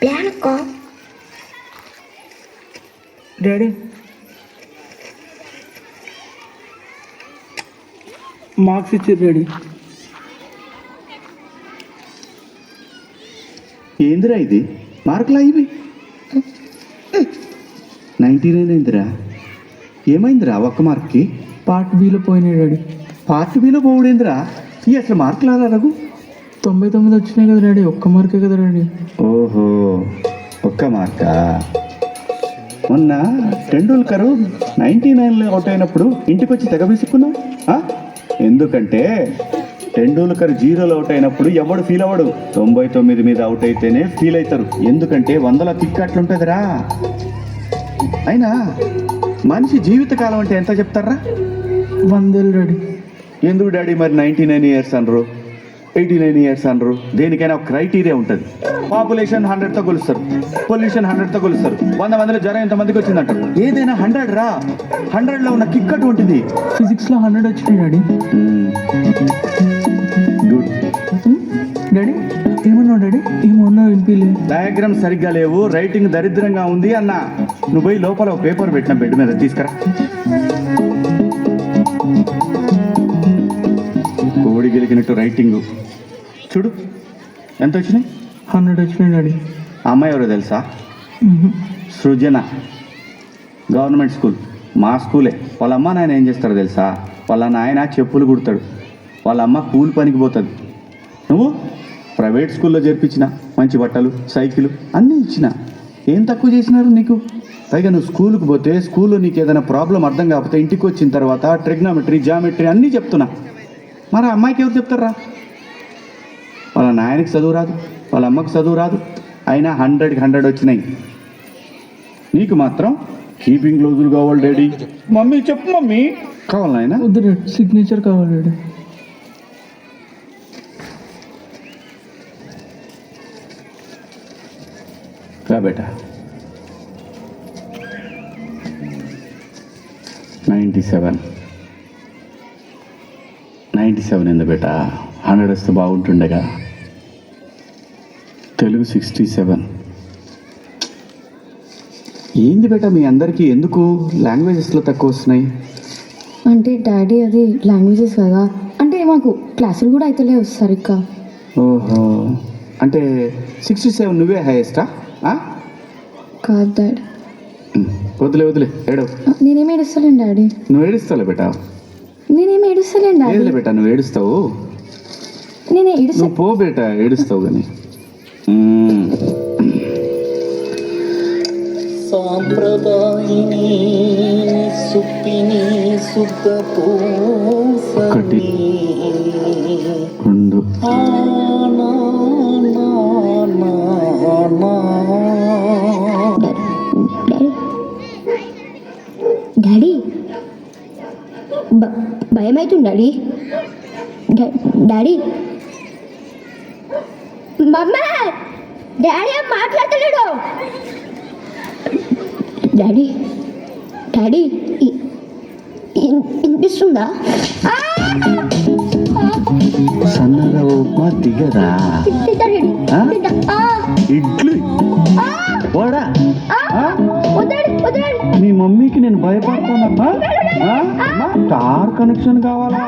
Plan అక్క. Daddy marks ఇచ్చారు daddy. ఏందిరా ఇది మార్కులా ఇవి 99 అయిందిరా. ఏమైందిరా ఒక్క మార్క్కి? పార్ట్ బిలో పోయినాయి డాడీ. పార్ట్ బిలో పోవుడేందిరా? ఈ అసలు మార్కులు అలా రఘు 99 వచ్చినాయి కదా డాడీ, ఒక్క మార్కే కదా డాడీ. ఓహో ఒక్క మార్కా. మొన్న టెండూల్కర్ 99లో అవుట్ అయినప్పుడు ఇంటికి వచ్చి తెగ విసుక్కున్నావు. ఎందుకంటే టెండూల్కర్ 0లో అవుట్ అయినప్పుడు ఎవడు ఫీల్ అవ్వడు, 99 మీద అవుట్ అయితేనే ఫీల్ అవుతారు. ఎందుకంటే 100ల కిక్ అట్లుంటుందిరా. అయినా మనిషి జీవితకాలం అంటే ఎంత చెప్తారా? 100 ఏళ్ళు డాడీ. ఎందుకు డాడీ మరి 99 ఇయర్స్ అనరు, 89 ఇయర్స్ అనరు? దేనికైనా ఒక క్రైటీరియా ఉంటుంది. పాపులేషన్ 100తో కొలుస్తారు, పొల్యూషన్ 100తో కొలుస్తారు, 100 మందిలో జ్వరం ఎంతమందికి వచ్చిందంటారు. ఏదైనా 100 రా. 100లో ఉన్న కిక్ అటువంటిది. ఫిజిక్స్లో 100 వచ్చినాయి డాడీ. గుడ్. డాడీ ఏమన్నావు డాడీ? ఏమన్నా వినిపించలేదు. డయాగ్రామ్ సరిగ్గా లేవు, రైటింగ్ దరిద్రంగా ఉంది అన్న. నువ్వు పోయి లోపల ఒక పేపర్ పెట్టిన బెడ్ మీద తీసుకురా. కోడి గెలికినట్టు రైటింగ్ చూడు. ఎంత వచ్చినాయి? 100 వచ్చినాయి డాడీ. ఆ అమ్మాయి ఎవరో తెలుసా? సృజన. గవర్నమెంట్ స్కూల్, మా స్కూలే. వాళ్ళ అమ్మ నాయన ఏం చేస్తారో తెలుసా? వాళ్ళ నాయన చెప్పులు కుడతాడు, వాళ్ళ అమ్మ కూలి పనికి పోతుంది. నువ్వు ప్రైవేట్ స్కూల్లో చేర్పించిన, మంచి బట్టలు, సైకిల్ అన్నీ ఇచ్చిన. ఏం తక్కువ చేసినారు నీకు? పైగా నువ్వు స్కూల్కి పోతే స్కూల్లో నీకు ఏదైనా ప్రాబ్లం అర్థం కాకపోతే ఇంటికి వచ్చిన తర్వాత ట్రిగ్నామెట్రీ, జామెట్రీ అన్నీ చెప్తున్నా. మరి ఆ అమ్మాయికి ఎవరు చెప్తారా? వాళ్ళ నాయనకి చదువు రాదు, వాళ్ళ అమ్మకి చదువు రాదు, అయినా 100కి 100 వచ్చినాయి. నీకు మాత్రం కీపింగ్ క్లోజులు కావాలి డాడీ. మమ్మీ చెప్పు మమ్మీ. కావాలి నాయన? వద్దు డాడీ, సిగ్నేచర్ కావాలి డాడీ. రా బేటా. 97 ఏంది బేటా? 100 వస్తే బాగుంటుండేగా. తెలుగు 67. ఏంది బేటా మీ అందరికీ ఎందుకు లాంగ్వేజెస్లో తక్కువ వస్తున్నాయి? అంటే డాడీ అది లాంగ్వేజెస్ కదా, అంటే మాకు క్లాసులు కూడా అయితే వస్తారు ఇక్క. ఓహో, అంటే 67 నువ్వే హైయెస్టా? కాదు డాడీ. వదిలే ఏడవు. నేనేం ఏడుస్తలేను డాడీ. నువ్వు ఏడుస్తావులే బేటా. నేనేం ఏడుస్తలేను డాడీ. ఏదులే బేటా, నువ్వు ఏడుస్తావు. నేను నువ్వు పో బేటా, ఏడుస్తావు కానీ. సాంప్రదాయిని సుప్పిని ఒకటి, రెండు, డాడీ భయం అవుతుంది డాడీ. డాడీ మమ్మ, డాడీ ఏం మాట్లాడలేడు. డాడీ డాడీ వినిపిస్తుందా? సన్నగా ఉప్మా దిగదా? ఇడ్లీ వడా? మీ మమ్మీకి నేను భయపడతానమ్మా. స్టార్ కనెక్షన్ కావాలా?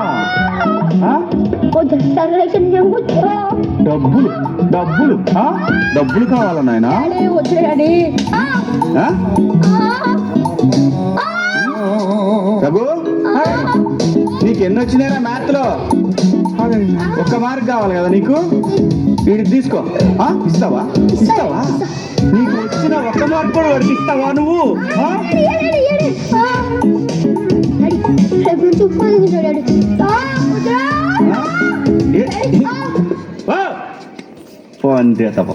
డబ్బులు డబ్బులు డబ్బులు కావాలా నాయనా? రఘు, నీకు ఎన్ని వచ్చినాయిరా మ్యాథ్లో? ఒక్క మార్క్ కావాలి కదా నీకు? వీడికి తీసుకో. ఇస్తావా? నీకు వచ్చిన ఒక్క మార్క్ కూడా వాడికి ఇస్తావా నువ్వు? అంతే తప్ప.